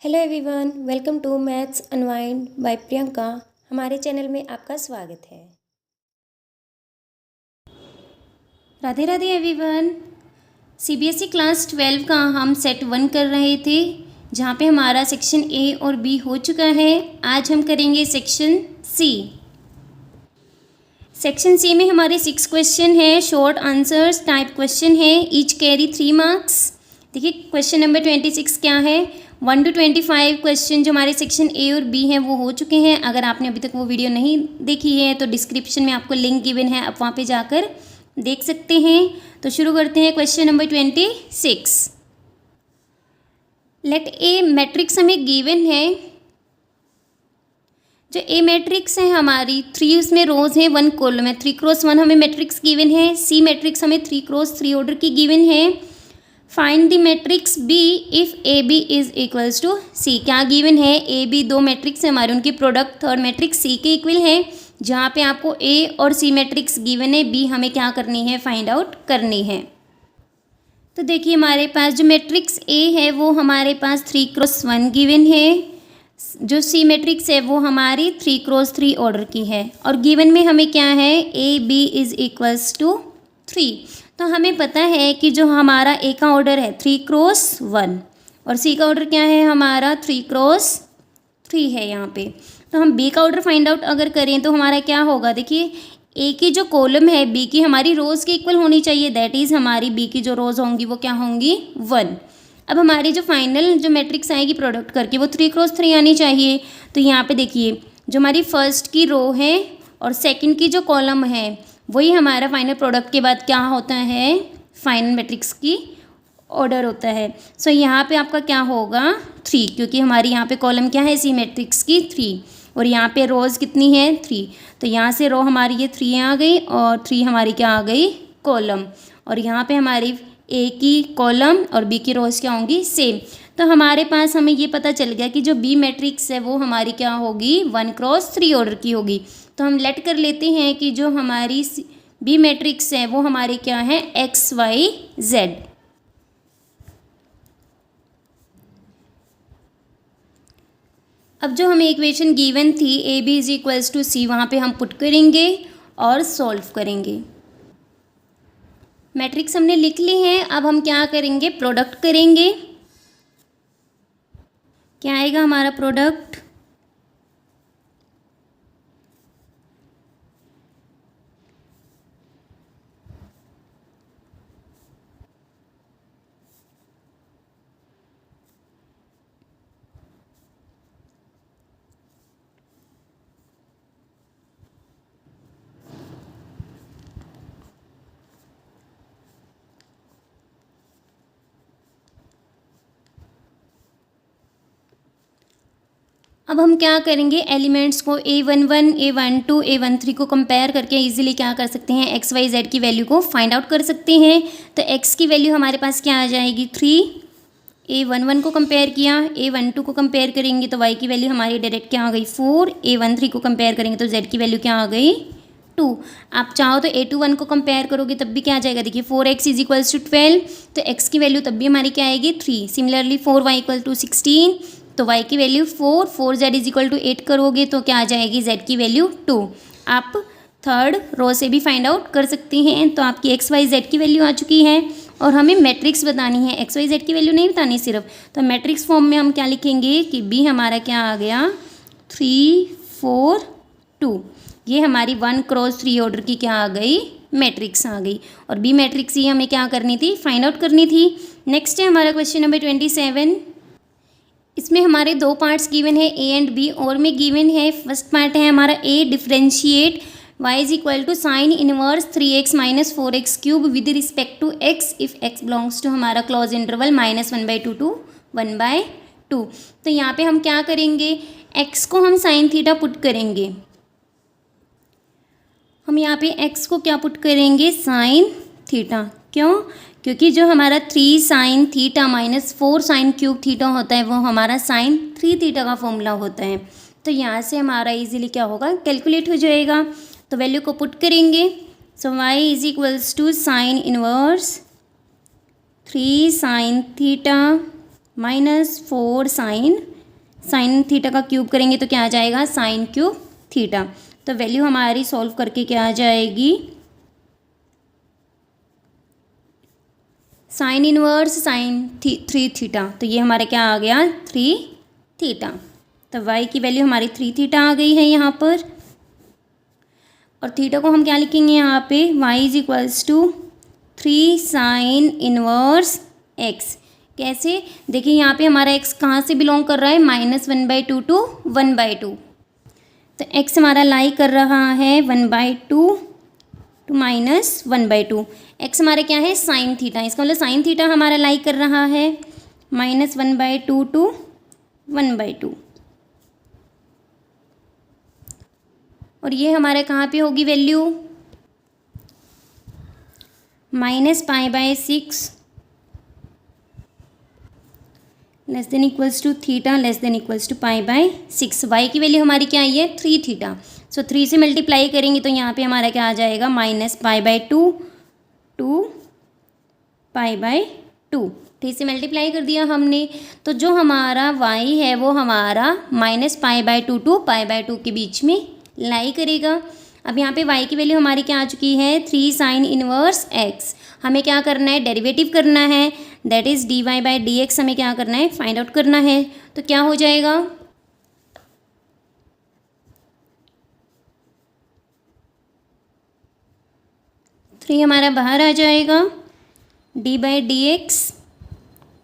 Hello everyone, welcome to maths unwind by Priyanka. हमारे channel में आपका स्वागत है। Radhe Radhe everyone. CBSE class 12 का हम सेट 1 कर रहे थे, जहाँ पे हमारा सेक्शन ए और बी हो चुका है। आज हम करेंगे सेक्शन सी। सेक्शन सी में हमारे 6 क्वेश्चन है, शॉर्ट आंसर्स टाइप क्वेश्चन है, ईच कैरी 3 मार्क्स। देखिए क्वेश्चन नंबर 26 क्या है। 1 to 25 क्वेश्चन जो हमारे सेक्शन ए और बी हैं वो हो चुके हैं। अगर आपने अभी तक वो वीडियो नहीं देखी है तो डिस्क्रिप्शन में आपको लिंक गिवन है, आप वहाँ पे जाकर देख सकते हैं। तो शुरू करते हैं क्वेश्चन नंबर 26। लेट ए मैट्रिक्स हमें गिवन है। जो ए मैट्रिक्स है हमारी 3 उसमें रोज हैं, 1 कॉलम है, 3x1 हमें मैट्रिक्स गिवन है। सी मैट्रिक्स हमें 3x3 ऑर्डर की गिवन है। Find the matrix B if A B is equals to C. क्या गिवन है, ए बी दो मैट्रिक्स है हमारे, उनकी प्रोडक्ट थर्ड मैट्रिक्स सी के इक्वल है। जहाँ पे आपको ए और सी मैट्रिक्स गिवन है, बी हमें क्या करनी है, फाइंड आउट करनी है। तो देखिए हमारे पास जो मैट्रिक्स ए है वो हमारे पास 3x1 गिवन है। जो सी मैट्रिक्स है वो हमारी 3x3 ऑर्डर की है, और गिवन में हमें क्या है, A B is equals to 3। तो हमें पता है कि जो हमारा ए का ऑर्डर है 3x1 और सी का ऑर्डर क्या है हमारा 3x3 है यहाँ पे। तो हम बी का ऑर्डर फाइंड आउट अगर करें तो हमारा क्या होगा, देखिए ए की जो कॉलम है बी की हमारी रोज़ के इक्वल होनी चाहिए, दैट इज़ हमारी बी की जो रोज़ होंगी वो क्या होंगी 1। अब हमारी जो फाइनल जो मैट्रिक्स आएगी प्रोडक्ट करके वो 3x3 आनी चाहिए। तो यहाँ पे देखिए जो हमारी फर्स्ट की रो है और सेकंड की जो कॉलम है वही हमारा फाइनल प्रोडक्ट के बाद क्या होता है, फाइनल मैट्रिक्स की ऑर्डर होता है। सो यहाँ पे आपका क्या होगा 3, क्योंकि हमारी यहाँ पे कॉलम क्या है सी मैट्रिक्स की 3 और यहाँ पे रोज़ कितनी है 3। तो यहाँ से रो हमारी ये 3 आ गई और 3 हमारी क्या आ गई कॉलम, और यहाँ पे हमारी ए की कॉलम और बी की रोज़ क्या होंगी सेम। तो हमारे पास हमें ये पता चल गया कि जो बी मैट्रिक्स है वो हमारी क्या होगी 1x3 ऑर्डर की होगी। तो हम लेट कर लेते हैं कि जो हमारी बी मैट्रिक्स है वो हमारी क्या है XYZ। अब जो हमें इक्वेशन गिवन थी A B is equals to C, वहाँ पे हम पुट करेंगे और सॉल्व करेंगे। मैट्रिक्स हमने लिख ली है, अब हम क्या करेंगे, प्रोडक्ट करेंगे। क्या आएगा हमारा प्रोडक्ट, अब हम क्या करेंगे, एलिमेंट्स को A11, A12, A13 को कंपेयर करके इजीली क्या कर सकते हैं, XYZ की वैल्यू को फाइंड आउट कर सकते हैं। तो X की वैल्यू हमारे पास क्या आ जाएगी 3। A11 को कंपेयर किया, A12 को कंपेयर करेंगे तो Y की वैल्यू हमारी डायरेक्ट क्या आ गई 4। A13 को कंपेयर करेंगे तो Z की वैल्यू क्या आ गई 2। आप चाहो तो A21 को कंपेयर करोगे तब भी क्या आ जाएगा, देखिए 4x इज इक्वल्स टू 12, तो x की वैल्यू तब भी हमारी क्या आएगी 3। सिमिलरली 4y इक्वल टू 16, तो y की value 4, 4z is equal to 8 करोगे तो क्या आ जाएगी z की वैल्यू 2। आप थर्ड रो से भी फाइंड आउट कर सकते हैं। तो आपकी XYZ की वैल्यू आ चुकी है और हमें मैट्रिक्स बतानी है, XYZ की वैल्यू नहीं बतानी सिर्फ। तो मैट्रिक्स फॉर्म में हम क्या लिखेंगे कि B हमारा क्या आ गया 3, 4, 2। ये हमारी 1x3 ऑर्डर की क्या आ गई, मैट्रिक्स आ गई। और बी मैट्रिक्स ही हमें क्या करनी थी, फाइंड आउट करनी थी। नेक्स्ट है हमारा क्वेश्चन नंबर 27। इसमें हमारे दो पार्ट्स गिवन है, ए एंड बी, और में गिवन है फर्स्ट पार्ट है हमारा A, differentiate y is equal to sine inverse 3x minus 4x cube with respect to x if x belongs to हमारा क्लोज इंटरवल -1/2 to 1/2। तो यहाँ पे हम क्या करेंगे, x को हम साइन थीटा पुट करेंगे। हम यहाँ पे x को क्या पुट करेंगे, साइन थीटा। क्यों, क्योंकि जो हमारा 3 sine theta minus 4 sign cube theta होता है वो हमारा साइन 3 थीटा का फॉर्मूला होता है। तो यहाँ से हमारा इजीली क्या होगा, कैलकुलेट हो जाएगा। तो वैल्यू को पुट करेंगे। So y is equals to sine inverse 3 sine theta minus 4 sine sine theta का क्यूब करेंगे तो क्या आ जाएगा, साइन क्यूब थीटा। तो वैल्यू हमारी सॉल्व करके क्या आ जाएगी, साइन इनवर्स साइन 3 थीटा। तो ये हमारा क्या आ गया, 3 थीटा। तो y की वैल्यू हमारी 3 थीटा आ गई है यहाँ पर। और थीटा को हम क्या लिखेंगे यहाँ पे, y is equals to 3 sine inverse x। कैसे, देखिए यहाँ पे हमारा x कहाँ से बिलोंग कर रहा है, -1/2 टू 1/2। तो x हमारा लाई कर रहा है 1/2 टू -1/2। x हमारा क्या है, साइन थीटा, इसका मतलब साइन थीटा हमारा लाई कर रहा है -1/2 टू 1/2। और ये हमारा कहाँ पे होगी value, -π/6 less than equals to theta less than equals to π/6। y की वैल्यू हमारी क्या आई है, 3 थीटा। सो 3 से मल्टीप्लाई करेंगे तो यहाँ पे हमारा क्या आ जाएगा, -π/2 टू π/2। 3 से मल्टीप्लाई कर दिया हमने, तो जो हमारा y है वो हमारा -π/2 टू π/2 के बीच में लाई करेगा। अब यहाँ पे y की वैल्यू हमारी क्या आ चुकी है, 3 साइन इनवर्स x। हमें क्या करना है, डेरिवेटिव करना है, दैट इज़ dy/dx हमें क्या करना है, फाइंड आउट करना है। तो क्या हो जाएगा, थ्री हमारा बाहर आ जाएगा, d/dx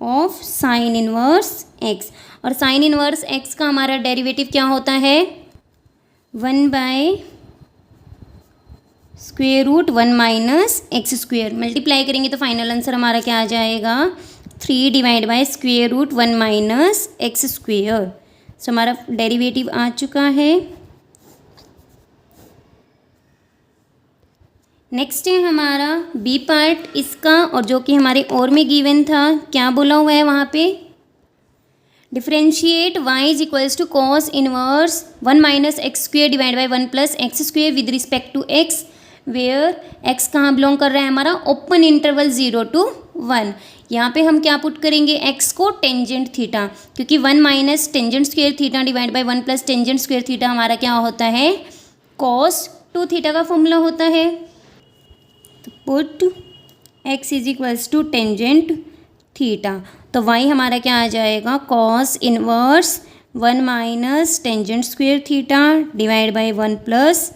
of sine inverse x। और साइन इनवर्स x का हमारा डेरिवेटिव क्या होता है, 1/√1 - x²। मल्टीप्लाई करेंगे तो फाइनल आंसर हमारा क्या आ जाएगा, 3 /√1 - x²। सो हमारा डेरिवेटिव आ चुका है। नेक्स्ट है हमारा बी पार्ट इसका, और जो कि हमारे और में गिवन था, क्या बोला हुआ है वहाँ पे, differentiate y is equals to cos inverse 1 - x² divide by 1 + x² with respect to x, where x कहाँ बिलोंग कर रहा है हमारा, ओपन इंटरवल 0 to 1। यहाँ पे हम क्या पुट करेंगे, x को टेंजेंट थीटा, क्योंकि 1 - tangent square theta divide by 1 + tangent square theta हमारा क्या होता है, cos 2 थीटा का फॉर्मूला होता है। तो put x is equals to tangent theta, तो y हमारा क्या आ जाएगा, cos inverse 1 - tangent square theta divide by 1 +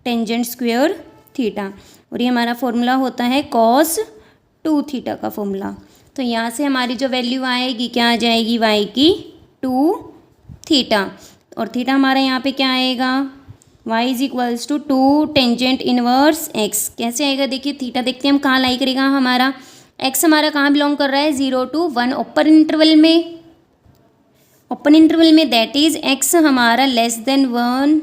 tangent square theta. और ये हमारा फॉर्मूला होता है cos 2 थीटा का फॉर्मूला। तो यहाँ से हमारी जो वैल्यू आएगी क्या आ जाएगी, y की 2 थीटा। और थीटा हमारा यहाँ पे क्या आएगा, y is equals to 2 tangent inverse x। कैसे आएगा, देखिए थीटा देखते हैं हम कहाँ लाई करेगा हमारा, x हमारा कहाँ बिलोंग कर रहा है, 0 to 1 ओपन इंटरवल में, ओपन इंटरवल में, दैट इज x हमारा लेस देन 1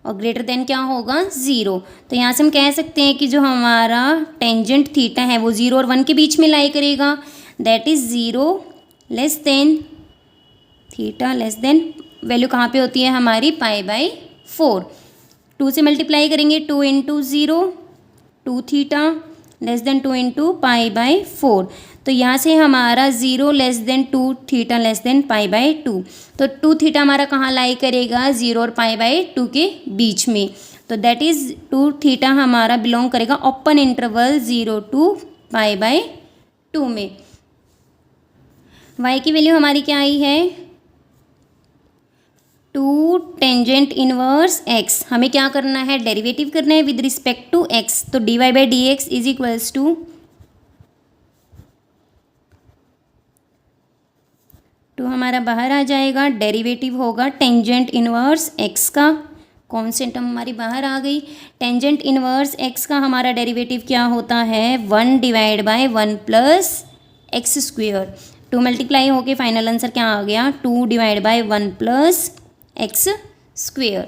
और ग्रेटर देन क्या होगा, 0। तो यहाँ से हम कह सकते हैं कि जो हमारा टेंजेंट थीटा है वो 0 और 1 के बीच में लाई करेगा, that is 0 less then theta less then, value कहाँ पे होती है हमारी, π/4। 2 से मल्टीप्लाई करेंगे, 2 × 0 2 थीटा लेस देन 2 × π/4। तो यहाँ से हमारा 0 less than 2 theta less than π/2। तो 2 थीटा हमारा कहाँ लाई करेगा, 0 और π/2 के बीच में। तो दैट इज़ 2 थीटा हमारा बिलोंग करेगा ओपन इंटरवल 0 to π/2 में। y की वैल्यू हमारी क्या आई है, 2 टेंजेंट इनवर्स x। हमें क्या करना है, डेरिवेटिव करना है विद रिस्पेक्ट टू x। तो dy/dx इज इक्वल्स टू 2 हमारा बाहर आ जाएगा, डेरिवेटिव होगा टेंजेंट इनवर्स x का, कॉन्स्टेंट हमारी बाहर आ गई। टेंजेंट इनवर्स x का हमारा डेरिवेटिव क्या होता है, 1 डिवाइड बाय 1 + x²। 2 मल्टीप्लाई होके फाइनल आंसर क्या आ गया, 2 डिवाइड बाय 1 + x²।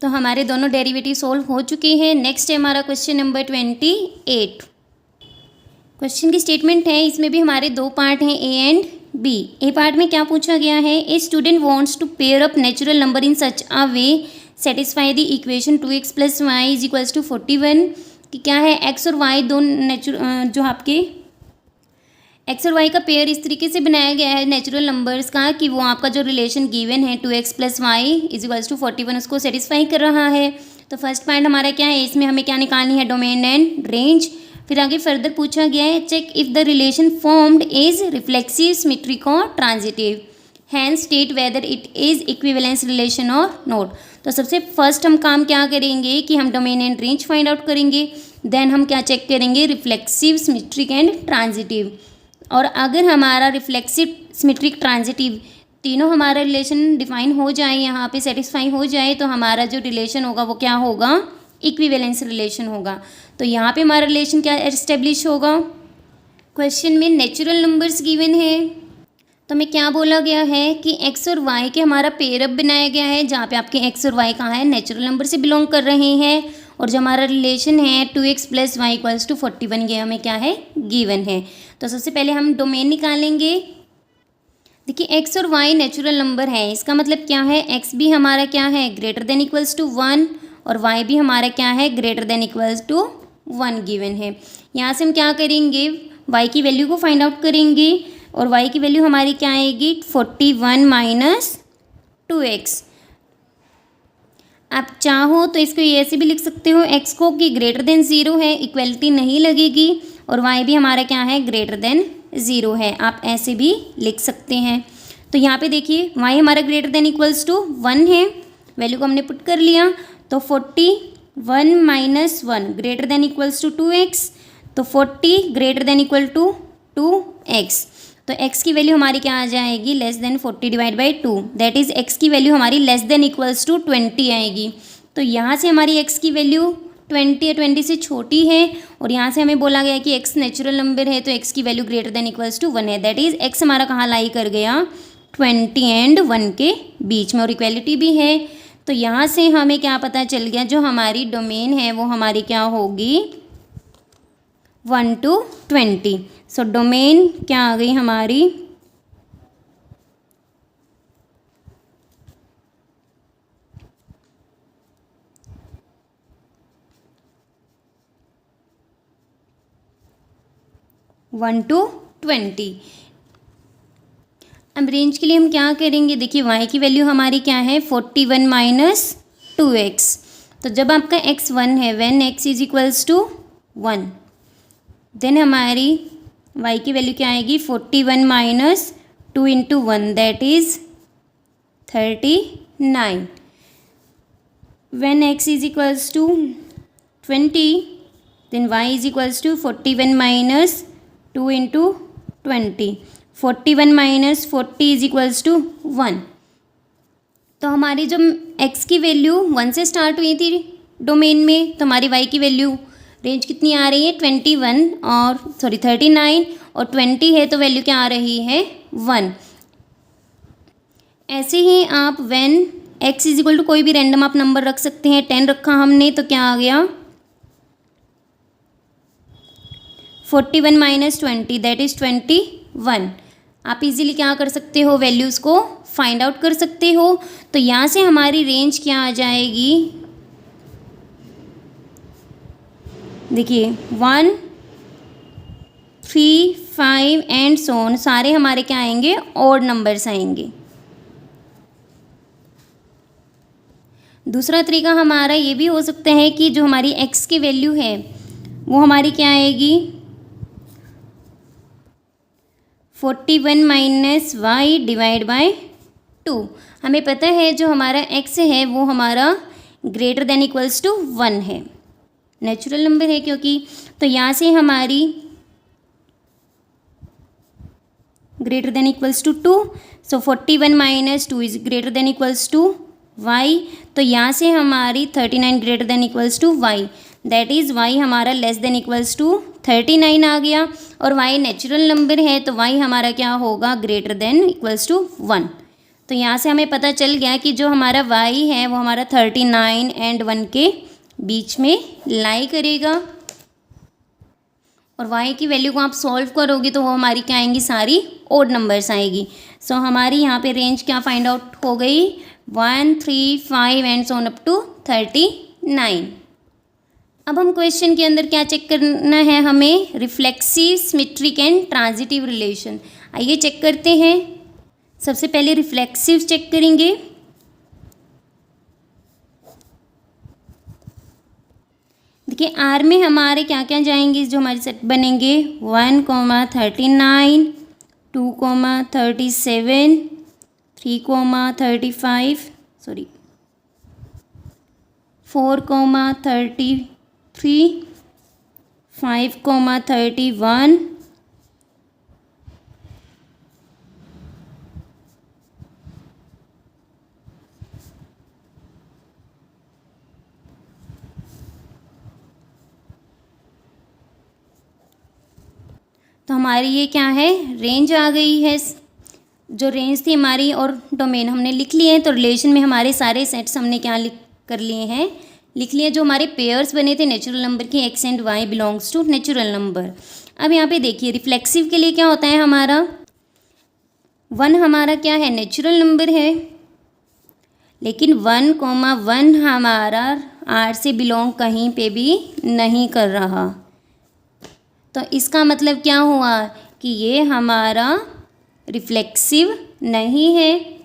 तो हमारे दोनों डेरिवेटिव सोल्व हो चुके हैं। नेक्स्ट है हमारा क्वेश्चन नंबर 28। क्वेश्चन की स्टेटमेंट है, इसमें भी हमारे दो पार्ट हैं, A and B. A part में क्या पूछा गया है, a student wants to pair up natural number in such a way satisfy the equation 2x + y is equals to 41। कि क्या है, x और y दोनों जो आपके एक्स और वाई का पेयर इस तरीके से बनाया गया है नेचुरल नंबर्स का कि वो आपका जो रिलेशन गिवन है 2x + y = 41 उसको सेटिस्फाई कर रहा है। तो फर्स्ट पॉइंट हमारा क्या है, इसमें हमें क्या निकालनी है, डोमेन एंड रेंज। फिर आगे फर्दर पूछा गया है check if the relation formed is reflexive, symmetric और transitive, hence state whether it is equivalence relation और नॉट। तो सबसे फर्स्ट हम काम क्या करेंगे कि हम domain and range find out करेंगे, देन हम क्या चेक करेंगे, रिफ्लेक्सिव, सिमेट्रिक एंड ट्रांजिटिव। और अगर हमारा रिफ्लेक्सिव, सिमेट्रिक, ट्रांजिटिव तीनों हमारा रिलेशन डिफाइन हो जाए, यहाँ पे सेटिस्फाई हो जाए, तो हमारा जो रिलेशन होगा वो क्या होगा, इक्विवेलेंस रिलेशन होगा। तो यहाँ पे हमारा रिलेशन क्या एस्टेब्लिश होगा, क्वेश्चन में नेचुरल नंबर्स गिवन है तो हमें क्या बोला गया है कि x और y के हमारा पेयर अप बनाया गया है, जहाँ पे आपके x और y कहाँ है, नेचुरल नंबर से बिलोंग कर रहे हैं। और जो हमारा रिलेशन है 2x + y = 41 ये हमें क्या है, गिवन है। तो सबसे पहले हम डोमेन निकालेंगे। देखिए x और y नेचुरल नंबर है, इसका मतलब क्या है, x भी हमारा क्या है, > 1 और y भी हमारा क्या है, > 1 गिवन है। यहाँ से हम क्या करेंगे, y की वैल्यू को फाइंड आउट करेंगे और y की वैल्यू हमारी क्या आएगी, 41 - 2x। आप चाहो तो इसको ऐसे भी लिख सकते हो x को कि > 0 है, इक्वलिटी नहीं लगेगी, और y भी हमारा क्या है, > 0 है, आप ऐसे भी लिख सकते हैं। तो यहाँ पे देखिए y हमारा > 1 है, वैल्यू को हमने पुट कर लिया, तो 41 - 1 > 2x, तो 40 > 2x। तो x की वैल्यू हमारी क्या आ जाएगी, <40/2, दैट इज़ x की वैल्यू हमारी < 20 आएगी। तो यहाँ से हमारी x की वैल्यू 20 या 20 से छोटी है, और यहाँ से हमें बोला गया कि x नेचुरल नंबर है तो x की वैल्यू > 1 है, दैट इज़ x हमारा कहाँ लाई कर गया, 20 और 1 के बीच में, और इक्वलिटी भी है। तो यहाँ से हमें क्या पता चल गया, जो हमारी डोमेन है वो हमारी क्या होगी, 1 to 20। सो डोमेन क्या आ गई हमारी, वन टू 20। अब रेंज के लिए हम क्या करेंगे, देखिए y की वैल्यू हमारी क्या है, 41 - 2x। तो जब आपका x 1 है, व्हेन x = 1, देन हमारी y की वैल्यू क्या आएगी, 41 - 2 × 1 that is 39। When x = 20, then y = 41 - 2 × 20, 41 - 40 = 1। तो हमारी जब x की वैल्यू 1 से स्टार्ट हुई थी डोमेन में, तो हमारी y की वैल्यू रेंज कितनी आ रही है, 39 और 20 है तो वैल्यू क्या आ रही है, 1। ऐसे ही आप व्हेन x = कोई भी रैंडम आप नंबर रख सकते हैं, 10 रखा हमने तो क्या आ गया, 41 - 20 दैट इज़ 21। आप इजीली क्या कर सकते हो, वैल्यूज़ को फाइंड आउट कर सकते हो। तो यहाँ से हमारी रेंज क्या आ जाएगी, देखिए 1, 3, 5 एंड सो ऑन, सारे हमारे क्या आएंगे, ऑड नंबर्स आएंगे। दूसरा तरीका हमारा ये भी हो सकता है कि जो हमारी x की वैल्यू है वो हमारी क्या आएगी, 41 - y / 2। हमें पता है जो हमारा x है वो हमारा > 1 है, नेचुरल नंबर है क्योंकि। तो यहाँ से हमारी > 2, सो 41 - 2 इज > y। तो यहाँ से हमारी 39 > y, दैट इज़ y हमारा <= 39 आ गया, और y नेचुरल नंबर है तो y हमारा क्या होगा, > 1। तो यहाँ से हमें पता चल गया कि जो हमारा y है वो हमारा 39 और 1 के बीच में लाई करेगा, और y की वैल्यू को आप सॉल्व करोगे तो वो हमारी क्या आएंगी, सारी ओड नंबर्स आएगी। सो हमारी यहाँ पे रेंज क्या फाइंड आउट हो गई, 1, 3, 5 and so on up to 39। अब हम क्वेश्चन के अंदर क्या चेक करना है हमें, reflexive, symmetric and transitive relation. आइए चेक करते हैं। सबसे पहले रिफ्लेक्सिव चेक करेंगे। देखिए आर में हमारे क्या क्या जाएंगे, जो हमारे सेट बनेंगे 1,39, 2,37, 3,35, 4,33, 5,31, तो हमारी ये क्या है, रेंज आ गई है। जो रेंज थी हमारी और डोमेन हमने लिख लिए हैं। तो रिलेशन में हमारे सारे सेट्स हमने क्या कर लिए हैं, लिख लिए। जो हमारे पेयर्स बने थे नेचुरल नंबर के, x and y belongs to natural number. अब यहाँ पे देखिए रिफ्लेक्सिव के लिए क्या होता है हमारा, 1 हमारा क्या है, नेचुरल नंबर है, लेकिन 1,1 हमारा आर से बिलोंग कहीं पे भी नहीं कर रहा। तो इसका मतलब क्या हुआ कि ये हमारा रिफ्लेक्सिव नहीं है।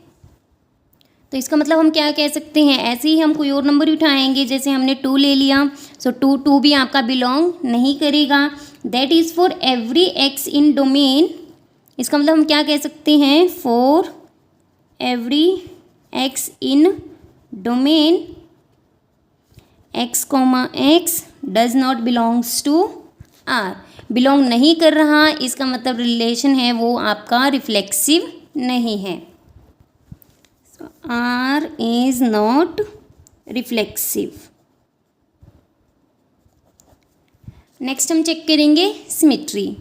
तो इसका मतलब हम क्या कह सकते हैं, ऐसे ही हम कोई और नंबर उठाएंगे, जैसे हमने 2 ले लिया, सो 2 भी आपका बिलोंग नहीं करेगा। That is for every x in domain. इसका मतलब हम क्या कह सकते हैं, for every x in domain x, x does not belongs to R, belong नहीं कर रहा, इसका मतलब रिलेशन है वो आपका रिफ्लेक्सिव नहीं है। R is not reflexive. Next हम चेक करेंगे सिमेट्री।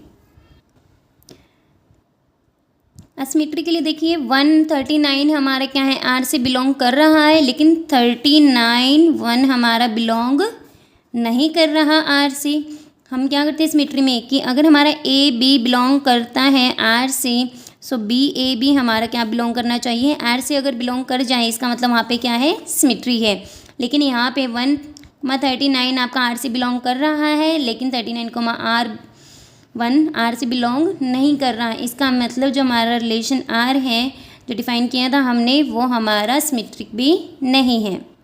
असिमेट्री के लिए देखिए 139 हमारा क्या है, आर से बिलोंग कर रहा है, लेकिन 39 हमारा बिलोंग नहीं कर रहा आर से। हम क्या करते हैं सिमेट्री में कि अगर हमारा ए बी बिलोंग करता है आर से, सो बी ए बी हमारा क्या बिलोंग करना चाहिए, आर से अगर बिलोंग कर जाए इसका मतलब वहाँ पे क्या है, सिमेट्री है। लेकिन यहाँ पे 1,39 आपका आर से बिलोंग कर रहा है, लेकिन 39,1 आर से बिलोंग नहीं कर रहा है। इसका मतलब जो हमारा रिलेशन आर है जो डिफाइन किया था हमने, वो हमारा सिमेट्रिक भी नहीं है।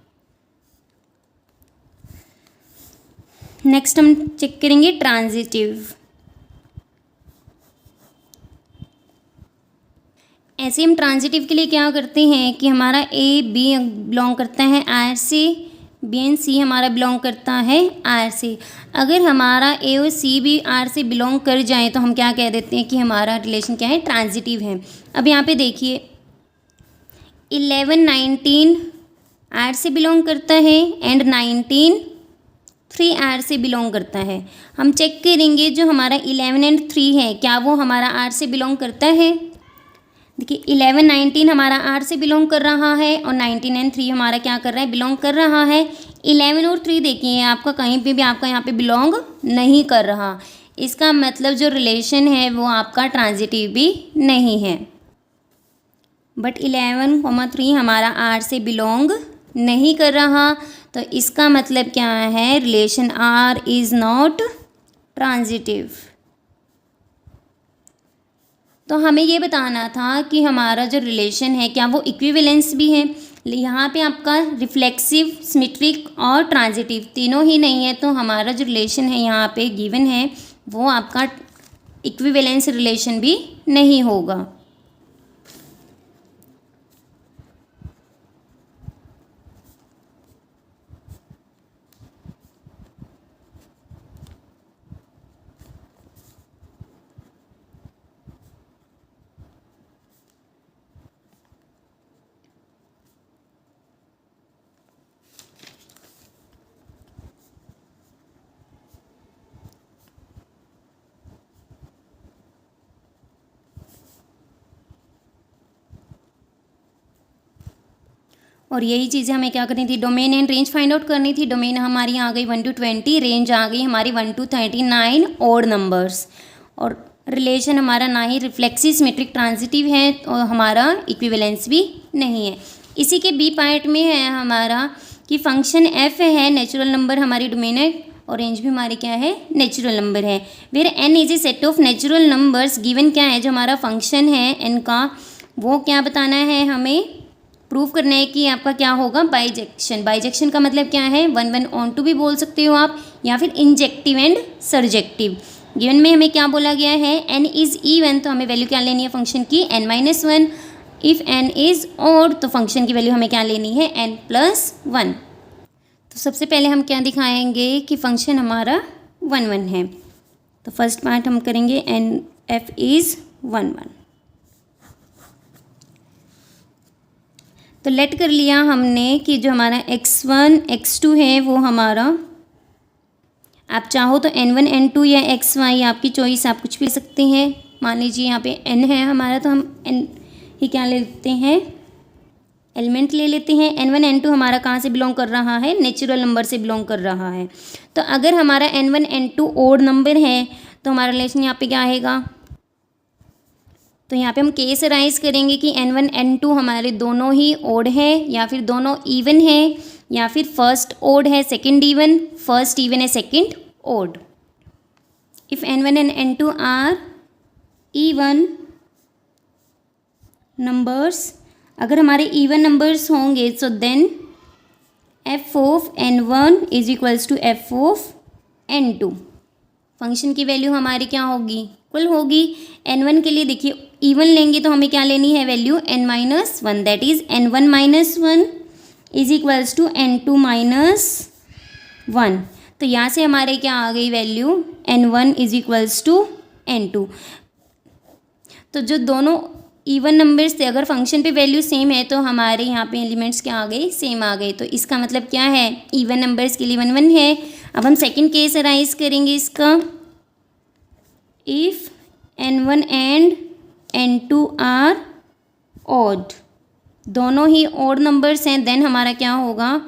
नेक्स्ट हम चेक करेंगे ट्रांजिटिव। ऐसे हम ट्रांजिटिव के लिए क्या करते हैं कि हमारा ए बी बिलोंग करता है आर से, बी एंड सी हमारा बिलोंग करता है आर से। अगर हमारा ए और सी भी आर से बिलोंग कर जाए तो हम क्या कह देते हैं कि हमारा रिलेशन क्या है, ट्रांजिटिव है। अब यहाँ पे देखिए 11, 19 आर से बिलोंग करता है एंड 19 3 आर से बिलोंग करता है। हम चेक करेंगे जो हमारा 11 एंड 3 है क्या वो हमारा आर से बिलोंग करता है। देखिए 11, 19 हमारा आर से बिलोंग कर रहा है और 19 एंड 3 हमारा क्या कर रहा है, बिलोंग कर रहा है। 11 और 3 देखिए आपका कहीं पे भी आपका यहाँ पे बिलोंग नहीं कर रहा। इसका मतलब जो रिलेशन है वो आपका ट्रांजिटिव भी नहीं है। बट 11,3 हमारा आर से बिलोंग नहीं कर रहा, तो इसका मतलब क्या है, relation R is not transitive. तो हमें ये बताना था कि हमारा जो रिलेशन है क्या वो इक्विवेलेंस भी है। यहाँ पे आपका रिफ्लेक्सिव, सिमेट्रिक और ट्रांजिटिव तीनों ही नहीं है, तो हमारा जो रिलेशन है यहाँ पे गिवन है वो आपका इक्विवेलेंस रिलेशन भी नहीं होगा। और यही चीज़ें हमें क्या करनी थी, domain and range find out करनी थी। डोमेन हमारी आ गई 1 to 20, रेंज आ गई हमारी 1 to 39 ऑड नंबर्स। और रिलेशन हमारा ना ही रिफ्लेक्सिव, सिमेट्रिक, ट्रांजिटिव है और हमारा इक्विवेलेंस भी नहीं है। इसी के बी पार्ट में है हमारा कि फंक्शन एफ है नेचुरल नंबर हमारी डोमेन है ऑरेंज भी हमारे क्या है, नेचुरल नंबर है। Where n is a set of natural numbers, given क्या है, जो हमारा फंक्शन है एन का, वो क्या बताना है, हमें प्रूव करना है कि आपका क्या होगा, बाइजेक्शन। बाइजेक्शन का मतलब क्या है, 1 1 ऑन टू भी बोल सकते हो आप, या फिर इंजेक्टिव एंड सर्जेक्टिव। गिवन में हमें क्या बोला गया है, एन इज़ इवन, तो हमें वैल्यू क्या लेनी है फंक्शन की, n-1। If n is odd, तो फंक्शन की वैल्यू हमें क्या लेनी है, n+1। तो सबसे पहले हम क्या दिखाएंगे कि फंक्शन हमारा 1 1 है। तो फर्स्ट पार्ट हम करेंगे एन एफ इज़ 1 1। तो लेट कर लिया हमने कि जो हमारा x1 x2 है वो हमारा, आप चाहो तो n1 n2 या xy, आपकी चॉइस, आप कुछ भी ले सकते हैं। मान लीजिए यहाँ पे n है हमारा, तो हम n ही क्या ले लेते हैं, एलिमेंट ले लेते हैं। n1 n2 हमारा कहाँ से बिलोंग कर रहा है, नेचुरल नंबर से बिलोंग कर रहा है। तो अगर हमारा n1 n2 ओड नंबर है तो हमारा रिलेशन यहाँ पे क्या आएगा, तो यहाँ पे हम केस राइज करेंगे कि n1 n2 हमारे दोनों ही ओड है, या फिर दोनों इवन है, या फिर फर्स्ट ओड है सेकंड इवन, फर्स्ट इवन है second odd. If n1 and n2 are even numbers, अगर हमारे इवन नंबर्स होंगे तो then f of n1 is equals to f of n2। Function की वैल्यू हमारी क्या होगी, इक्वल होगी। n1 के लिए देखिए इवन लेंगे तो हमें क्या लेनी है value, n-1, that is n1-1 is equals to n2-1। तो यहाँ से हमारे क्या आ गई value, n1 is equals to n2। तो जो दोनों इवन नंबर्स थे, अगर फंक्शन पे वैल्यू सेम है तो हमारे यहाँ पे एलिमेंट्स क्या आ गए, सेम आ गए। तो इसका मतलब क्या है, इवन नंबर्स के लिए 1 1 है। अब हम सेकंड केस अराइज करेंगे इसका, if n1 and n2 are odd, दोनों ही ऑड नंबर्स हैं, देन हमारा क्या होगा,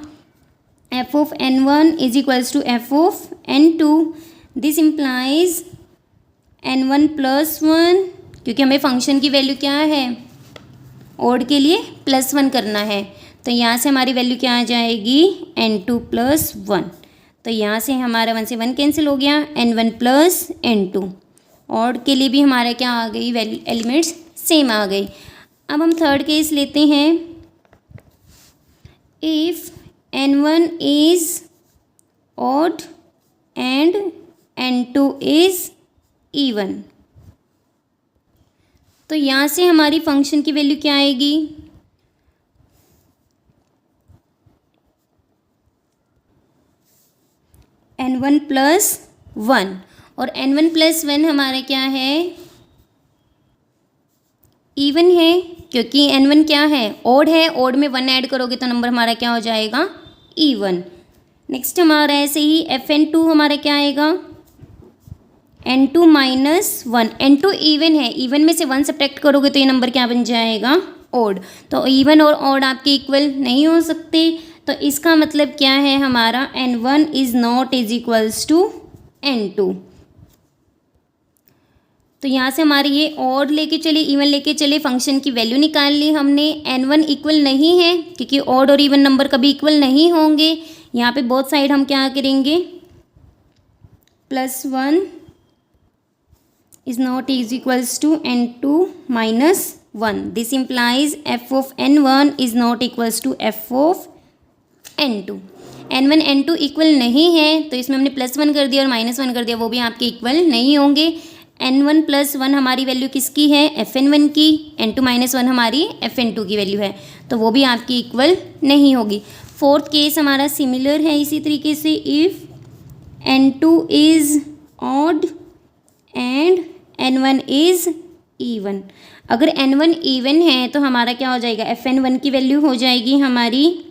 f of n1 is equals to f of n2। This implies n1+1, क्योंकि हमें फंक्शन की वैल्यू क्या है, ऑड के लिए +1 करना है। तो यहाँ से हमारी वैल्यू क्या आ जाएगी, n2+1। तो यहाँ से हमारा 1 से 1 कैंसिल हो गया, n1 प्लस n2। ऑड के लिए भी हमारा क्या आ गई वैल्यू, एलिमेंट्स सेम आ गई। अब हम थर्ड केस लेते हैं, if n1 is odd and n2 is even. तो यहाँ से हमारी फंक्शन की वैल्यू क्या आएगी, n1+1, और n1+1 हमारा क्या है, इवन है, क्योंकि n1 क्या है, ओड है, ओड में 1 ऐड करोगे तो नंबर हमारा क्या हो जाएगा, इवन। नेक्स्ट हमारा ऐसे ही fn2 हमारा क्या आएगा, n2-1। n2 इवन है, इवन में से 1 सब्ट्रैक्ट करोगे तो ये नंबर क्या बन जाएगा, ओड। तो इवन और ओड आपके इक्वल नहीं हो सकते। तो इसका मतलब क्या है हमारा, n1 is not is equals to n2। तो यहाँ से हमारी ये ऑड लेके चले, इवन लेके चले, फंक्शन की वैल्यू निकाल ली हमने। n1 इक्वल नहीं है, क्योंकि ऑड और इवन नंबर कभी इक्वल नहीं होंगे। यहाँ पे बोथ साइड हम क्या करेंगे, +1 is not is equals to n2-1। This implies f of n1 is not equals to f of n2। n1 n2 equal नहीं है, तो इसमें हमने +1 कर दिया और -1 कर दिया, वो भी आपके इक्वल नहीं होंगे। n1+1 हमारी वैल्यू किसकी है, fn1 की, n2-1 हमारी fn2 की वैल्यू है, तो वो भी आपकी इक्वल नहीं होगी। फोर्थ केस हमारा सिमिलर है इसी तरीके से, if n2 is odd and n1 is even. अगर n1 इवन है तो हमारा क्या हो जाएगा, fn1 की वैल्यू हो जाएगी हमारी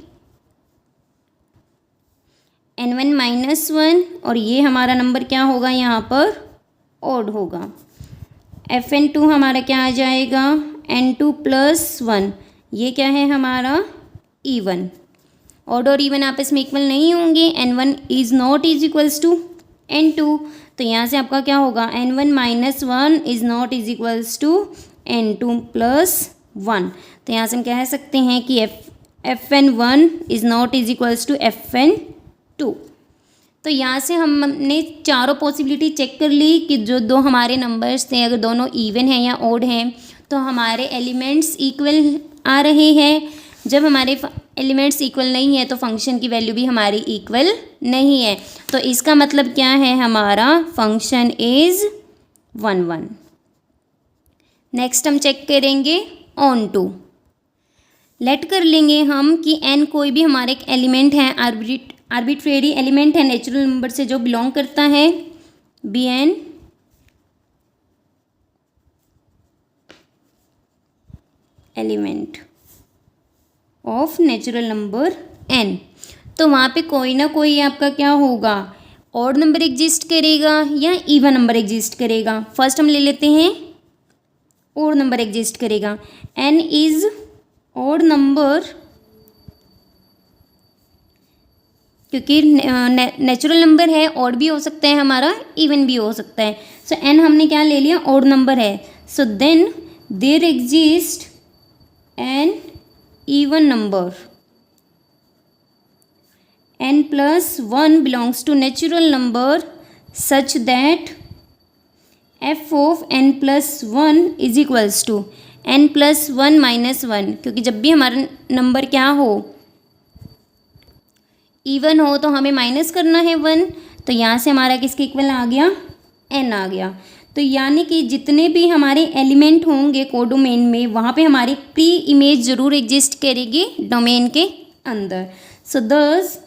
n1-1, और ये हमारा नंबर क्या होगा यहाँ पर, ऑड होगा। fn2 हमारा क्या आ जाएगा, n2+1, ये क्या है हमारा इवन। ऑड और इवन आपस में इक्वल नहीं होंगे, n1 is not is equals to n2। तो यहाँ से आपका क्या होगा, n1-1 is not is equals to n2+1। तो यहाँ से हम कह सकते हैं कि fn1 is not is equals to fn2। तो यहाँ से हमने चारों पॉसिबिलिटी चेक कर ली कि जो दो हमारे नंबर्स थे अगर दोनों इवन हैं या ओड हैं तो हमारे एलिमेंट्स इक्वल आ रहे हैं। जब हमारे एलिमेंट्स इक्वल नहीं है तो फंक्शन की वैल्यू भी हमारी इक्वल नहीं है। तो इसका मतलब क्या है, हमारा फंक्शन इज़ 1 1। नेक्स्ट हम चेक करेंगे ऑन टू। लेट कर लेंगे हम कि n कोई भी हमारे एक एलिमेंट है, आर्बिट्रेरी एलिमेंट है नेचुरल नंबर से जो बिलोंग करता है, bn element of natural number n। तो वहाँ पे कोई ना कोई आपका क्या होगा, ऑड नंबर एग्जिस्ट करेगा या इवन नंबर एग्जिस्ट करेगा। फर्स्ट हम ले लेते हैं ऑड नंबर एग्जिस्ट करेगा। n इज़ ऑड नंबर, क्योंकि नेचुरल नंबर है, ऑड भी हो सकता है हमारा, इवन भी हो सकता है। सो n हमने क्या ले लिया, ऑड नंबर है। So then there exist an even number, n plus 1 belongs to natural number such that f of n plus 1 is equals to n plus 1 minus 1, क्योंकि जब भी हमारा नंबर क्या हो, इवन हो, तो हमें माइनस करना है 1। तो यहाँ से हमारा किसके इक्वल आ गया, n आ गया। तो यानी कि जितने भी हमारे एलिमेंट होंगे कोडोमेन में वहाँ पे हमारी प्री इमेज ज़रूर एग्जिस्ट करेगी डोमेन के अंदर। सो दस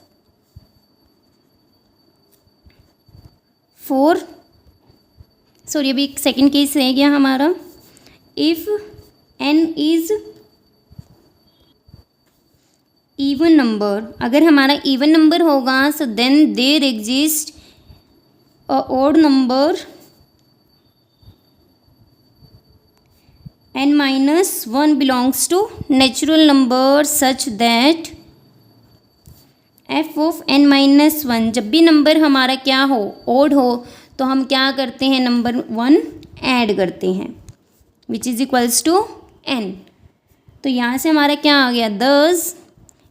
अभी एक सेकेंड केस रह गया हमारा। If n is even number, अगर हमारा इवन नंबर होगा so then there exist a odd number n minus 1 belongs to natural number such that f of n minus 1, जब भी नंबर हमारा क्या हो, ओड हो, तो हम क्या करते हैं, नंबर 1 ऐड करते हैं which is equals to n। तो यहाँ से हमारा क्या आ गया, 10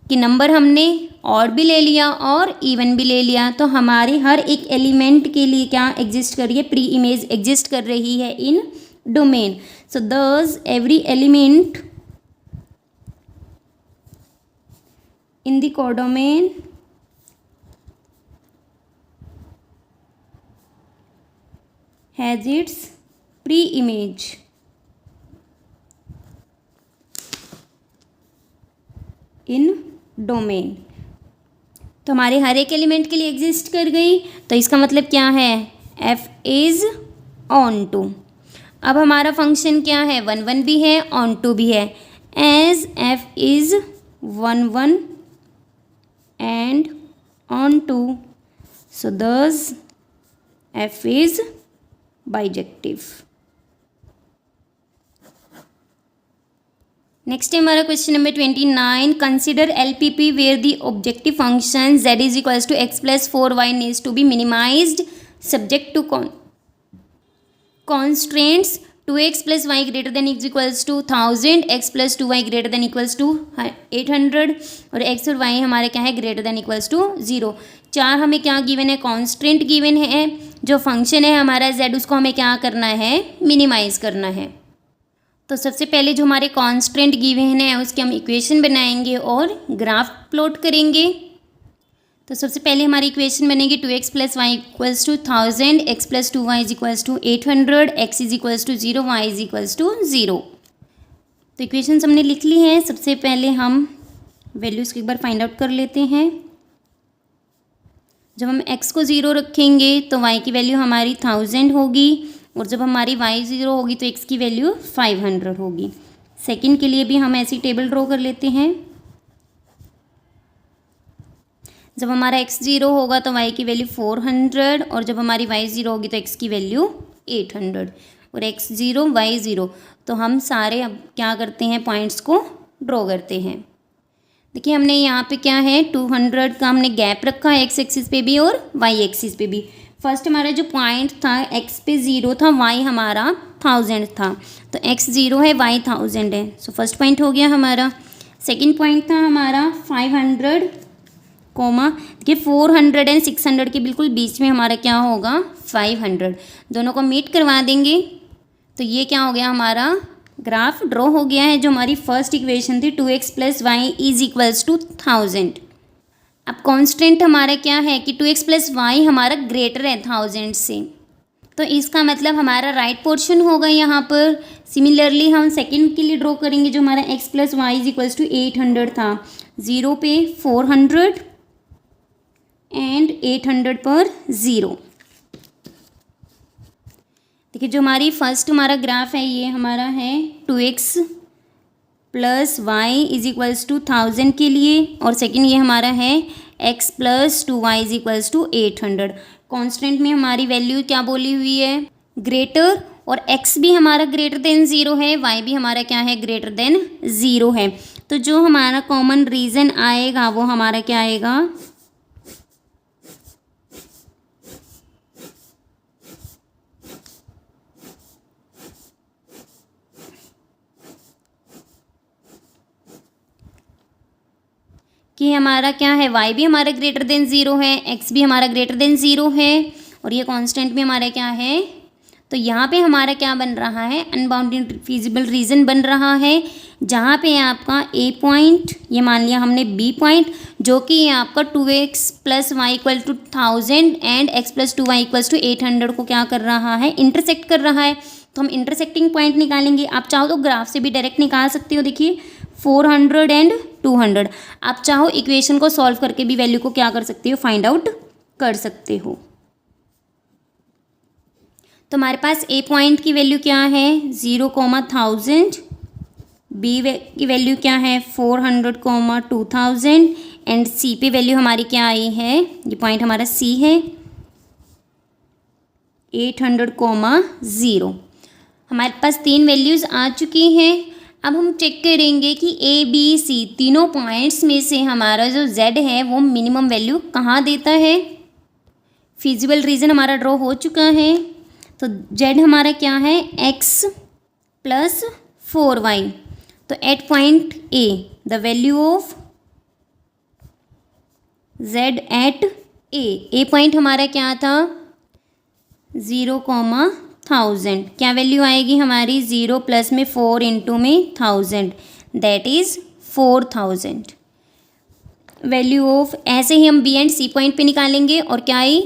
कि नंबर हमने ऑड भी ले लिया और इवन भी ले लिया। तो हमारी हर एक एलिमेंट के लिए क्या एग्जिस्ट कर रही है, प्री इमेज एग्जिस्ट कर रही है इन domain. So thus every element in the codomain has its pre-image in domain। तो हमारे हर एक एलिमेंट के लिए एग्जिस्ट कर गई। तो इसका मतलब क्या है, f is on to। अब हमारा फंक्शन क्या है, 1 1 भी है, ऑन टू भी है। As f is 1 1 and onto, so this f is bijective. Next है हमारा question number 29। Consider LPP where the objective function z is equals to x plus 4y needs to be minimised subject to constraints 2x plus y greater than x equals to 1000, x plus 2y greater than equals to 800 और x और y हमारे क्या है, greater than equals to 0। चार हमें क्या given है, constant given है। जो फंक्शन है हमारा z उसको हमें क्या करना है, मिनिमाइज़ करना है। तो सबसे पहले जो हमारे कॉन्स्टेंट गिवन है उसकी हम इक्वेशन बनाएंगे और ग्राफ प्लॉट करेंगे। तो सबसे पहले हमारी इक्वेशन बनेगी 2x plus y equals to 1000, x plus 2y is equals to 800, x is equals to 0, y is equals to 0। तो इक्वेशन हमने लिख ली है। सबसे पहले हम वैल्यूज़ को एक बार फाइंड आउट कर लेते हैं। जब हम x को 0 रखेंगे तो y की वैल्यू हमारी 1000 होगी और जब हमारी y 0 होगी तो x की वैल्यू 500 होगी। सेकंड के लिए भी हम ऐसी टेबल ड्रॉ कर लेते हैं। जब हमारा x 0 होगा तो y की वैल्यू 400 और जब हमारी y 0 होगी तो x की वैल्यू 800 और x 0 y 0। तो हम सारे अब क्या करते हैं, पॉइंट्स को ड्रॉ करते हैं। देखिए हमने यहाँ पे क्या है, 200 का हमने गैप रखा है x एक्सिस पे भी और y एक्सिस पे भी। फर्स्ट हमारा जो पॉइंट था x पे 0 था, y हमारा 1000 था, तो x 0 है, y 1000 है। सो फर्स्ट पॉइंट हो गया हमारा। सेकंड पॉइंट था हमारा 500 कोमा देखिए 400 एंड 600 के बिल्कुल बीच में हमारा क्या होगा 500, दोनों को मीट करवा देंगे तो ये क्या हो गया हमारा ग्राफ ड्रॉ हो गया है। जो हमारी फर्स्ट इक्वेशन थी 2x + y = 1000। अब कांस्टेंट हमारा क्या है कि 2x + y हमारा ग्रेटर है 1000 से, तो इसका मतलब हमारा राइट पोर्शन होगा यहाँ पर। सिमिलरली हम सेकंड के लिए ड्रॉ करेंगे जो हमारा x + y = 800 था, 0 पे 400 एंड 800 पर 0। देखिए जो हमारी फर्स्ट हमारा ग्राफ है ये हमारा है 2x + y = 1000 के लिए, और सेकंड ये हमारा है x + 2y = 800। कांस्टेंट में हमारी वैल्यू क्या बोली हुई है ग्रेटर, और x भी हमारा ग्रेटर देन 0 है, y भी हमारा क्या है ग्रेटर देन 0 है। तो जो हमारा कॉमन रीज़न आएगा वो हमारा क्या आएगा कि हमारा क्या है y भी हमारा ग्रेटर देन 0 है, x भी हमारा ग्रेटर देन 0 है, और ये कांस्टेंट भी हमारा क्या है। तो यहाँ पे हमारा क्या बन रहा है अनबाउंडेड फीजिबल रीजन बन रहा है, जहाँ पे आपका a पॉइंट, ये मान लिया हमने b पॉइंट, जो कि आपका 2x + y = 1000 and x + 2y = 800 को क्या कर रहा है इंटरसेक्ट कर रहा है। तो हम इंटरसेक्टिंग पॉइंट निकालेंगे। आप चाहो तो ग्राफ से भी डायरेक्ट निकाल सकते हो। देखिए 400 एंड 200, आप चाहो इक्वेशन को सॉल्व करके भी वैल्यू को क्या कर सकते हो फाइंड आउट कर सकते हो। तो हमारे पास a पॉइंट की वैल्यू क्या है 0,1000, b की वैल्यू क्या है 400, 2000 एंड c पे वैल्यू हमारी क्या आई है, ये पॉइंट हमारा c है 800, 0। हमारे पास 3 वैल्यूज़ आ चुकी हैं। अब हम चेक करेंगे कि a b c तीनों पॉइंट्स में से हमारा जो z है वो मिनिमम वैल्यू कहाँ देता है। फिजिबल रीजन हमारा ड्रॉ हो चुका है, तो z हमारा क्या है x + 4y। तो at point a the value of z at a point हमारा क्या था 0,1000, क्या वैल्यू आएगी हमारी 0 प्लस में 4 इंटू में 1000 दैट इज़ 4000। वैल्यू ऑफ ऐसे ही हम बी एंड सी पॉइंट पे निकालेंगे, और क्या आई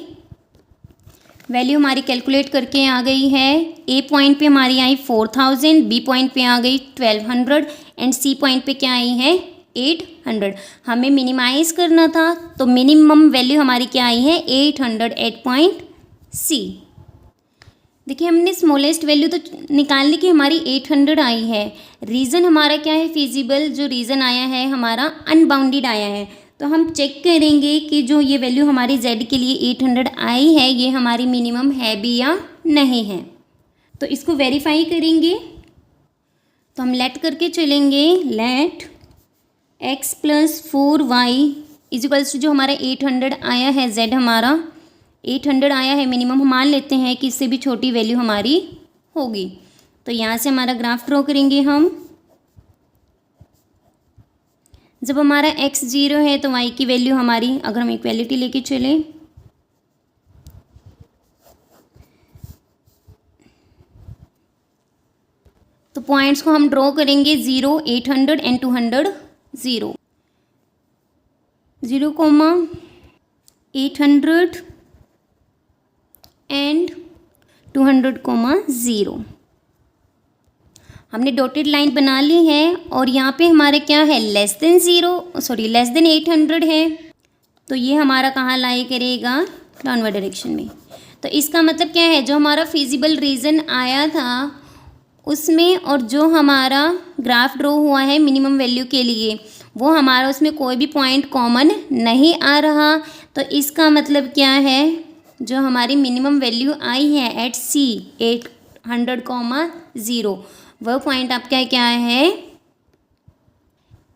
वैल्यू हमारी कैलकुलेट करके आ गई है। ए पॉइंट पे हमारी आई 4000, बी पॉइंट पे आ गई 1200 एंड सी पॉइंट पे क्या आई है 800। हमें मिनिमाइज करना था तो मिनिमम वैल्यू हमारी क्या आई है 800 एट पॉइंट सी। देखिए हमने स्मॉलेस्ट वैल्यू तो निकाल ली कि हमारी 800 आई है। रीज़न हमारा क्या है फिजिबल, जो रीज़न आया है हमारा अनबाउंडेड आया है। तो हम चेक करेंगे कि जो ये वैल्यू हमारी z के लिए 800 आई है ये हमारी मिनिमम है भी या नहीं है। तो इसको वेरीफाई करेंगे। तो हम लेट करके चलेंगे, लेट x + 4y = जो हमारा 800 आया है, z हमारा 800 आया है मिनिमम, हम मान लेते हैं कि इससे भी छोटी वैल्यू हमारी होगी। तो यहाँ से हमारा ग्राफ ड्रॉ करेंगे हम। जब हमारा x 0 है तो y की वैल्यू हमारी, अगर हम इक्वेलिटी लेके चलें तो पॉइंट्स को हम ड्रॉ करेंगे 0, 800 एंड 200, 0, 0,800 एंड 200, 0। हमने डॉटेड लाइन बना ली है, और यहाँ पे हमारे क्या है लेस देन 800 है, तो ये हमारा कहाँ लाई करेगा डाउनवर्ड डायरेक्शन में। तो इसका मतलब क्या है, जो हमारा फिजिबल रीजन आया था उसमें और जो हमारा ग्राफ ड्रॉ हुआ है मिनिमम वैल्यू के लिए, वो हमारा उसमें कोई भी पॉइंट कॉमन नहीं आ रहा। तो इसका मतलब क्या है, जो हमारी मिनिमम वैल्यू आई है एट सी 800, 0, वह पॉइंट आपका क्या है,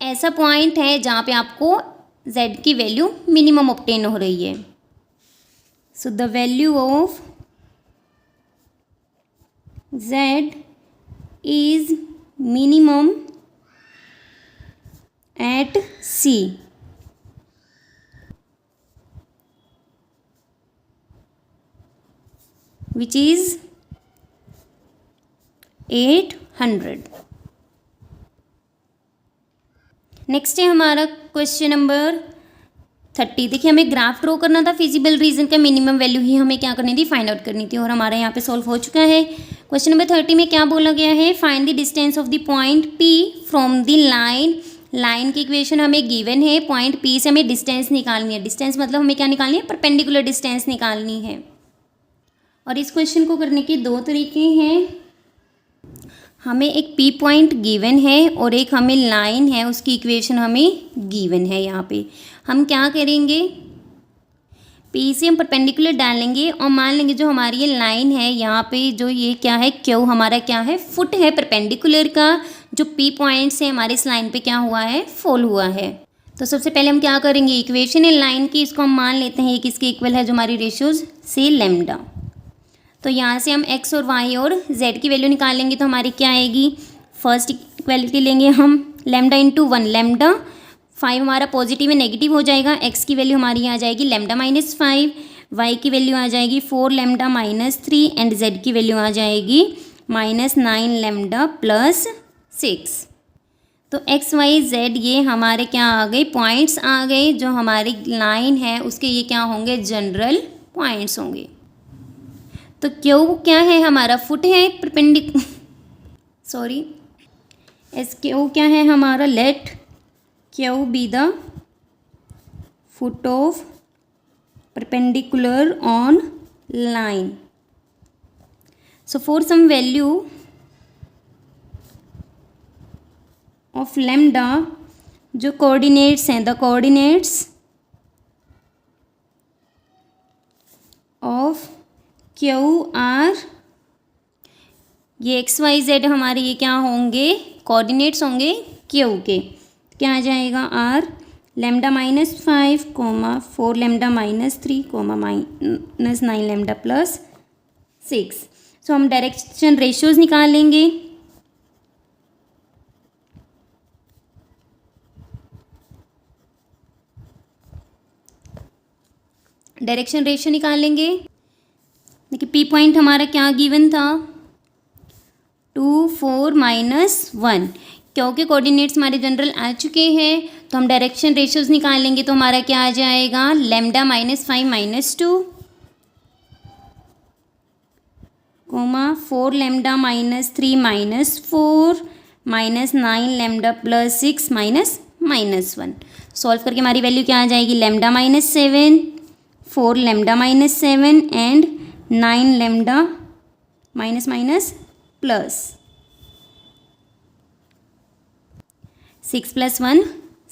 ऐसा पॉइंट है जहाँ पे आपको z की वैल्यू मिनिमम ऑब्टेन हो रही है। So the value of z is minimum at c। Which is 800। Next है हमारा क्वेश्चन नंबर 30। देखिए हमें ग्राफ ड्रॉ करना था, फिजिबल रीजन का मिनिमम वैल्यू ही हमें क्या करनी थी, फाइंड आउट करनी थी, और हमारा यहाँ पे सॉल्व हो चुका है। क्वेश्चन नंबर 30 में क्या बोला गया है, find the distance of the point P from the line. Line की इक्वेशन हमें गिवन है, पॉइंट P से हमें डिस्टेंस निकालनी है। डिस्टेंस मतलब हमें क्या निकालनी है, परपेंडिकुलर डिस्टेंस निकालनी है। और इस क्वेश्चन को करने के दो तरीके हैं। हमें एक P पॉइंट गिवन है और एक हमें लाइन है, उसकी इक्वेशन हमें गिवन है। यहाँ पे हम क्या करेंगे, P से हम परपेंडिकुलर डालेंगे और मान लेंगे जो हमारी ये लाइन है, यहाँ पे जो ये क्या है, Q हमारा क्या है, फुट है परपेंडिकुलर का, जो P पॉइंट से हमारे इस लाइन पे क्या हुआ है, फॉल हुआ है। तो सबसे पहले हम क्या करेंगे, इक्वेशन है लाइन की, इसको हम मान लेते हैं ये किसके इक्वल है, जो हमारी रेशियोज से लैम्डा। तो यहाँ से हम x और y और z की वैल्यू निकालेंगे तो हमारी क्या आएगी, फर्स्ट इक्वालिटी लेंगे हम लैम्डा इंटू 1, लैम्डा 5 हमारा पॉजिटिव है, नेगेटिव हो जाएगा। x की वैल्यू हमारी आ जाएगी लैम्डा -5, y की वैल्यू आ जाएगी 4 लैम्डा -3 एंड z की वैल्यू आ जाएगी -9 लैम्डा +6। तो x y z ये हमारे क्या आ गए, पॉइंट्स आ गए, जो हमारी लाइन है उसके ये क्या होंगे, जनरल पॉइंट्स होंगे। तो Q क्या है हमारा, फुट है एस Q क्या है हमारा, let Q be the foot of perpendicular on line. So for some value of lambda, जो कोऑर्डिनेट्स हैं, the coordinates of Q are, ये एक्स वाई जेड हमारे ये क्या होंगे, कोऑर्डिनेट्स होंगे Q के। क्या आ जाएगा, R lambda -5 comma 4 lambda -3 comma -9 lambda +6। So हम डायरेक्शन रेशियोज निकालेंगे। डायरेक्शन रेशियो निकालेंगे। देखिए P पॉइंट हमारा क्या गिवन था, 2 4 -1। क्योंकि कोऑर्डिनेट्स हमारे जनरल आ चुके हैं तो हम डायरेक्शन रेशियोज निकालेंगे। तो हमारा क्या आ जाएगा, lambda -5 -2 comma 4 lambda -3 -4 -9 lambda +6 -1। Solve करके हमारी वैल्यू क्या आ जाएगी, lambda -7 4 lambda -7 and 9 lambda plus 6 + 1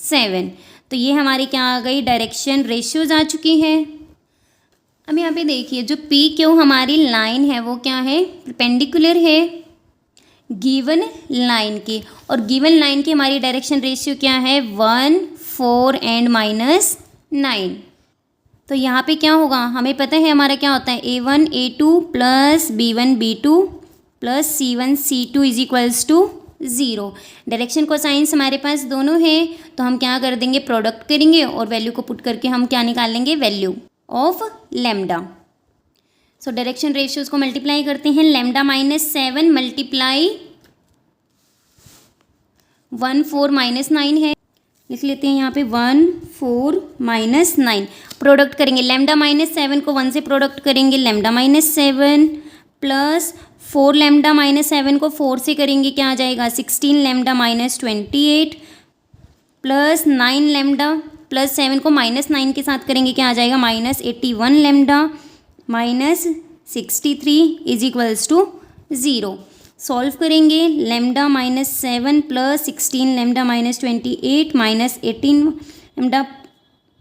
7। तो ये हमारी क्या आ गई, डायरेक्शन रेशियोज आ चुकी है। अब यहाँ पे देखिए जो P Q हमारी लाइन है वो क्या है, परपेंडिकुलर है गिवन लाइन के, और गिवन लाइन की हमारी डायरेक्शन रेशियो क्या है, 1 4 एंड -9। तो यहाँ पे क्या होगा, हमें पता है हमारा क्या होता है, A1 A2 plus B1 B2 plus C1 C2 is equals to 0। Direction cosines हमारे पास दोनों है, तो हम क्या कर देंगे, प्रोडक्ट करेंगे और वैल्यू को पुट करके हम क्या निकाल लेंगे, value of lambda. So direction ratios को मल्टीप्लाई करते हैं, लैम्डा -7 मल्टीप्लाई 1 4 -9 है, लिख लेते हैं यहाँ पे 1 4 -9। प्रोडक्ट करेंगे, लैम्डा -7 को 1 से प्रोडक्ट करेंगे, लैम्डा -7 प्लस 4 लैम्डा -7 को 4 से करेंगे, क्या आ जाएगा, 16 लैम्डा -28 प्लस 9 लैम्डा प्लस 7 को -9 के साथ करेंगे, क्या आ जाएगा, -81 lambda -63 is equals to 0। Solve करेंगे, lambda -7 plus 16 lambda -28 -18 lambda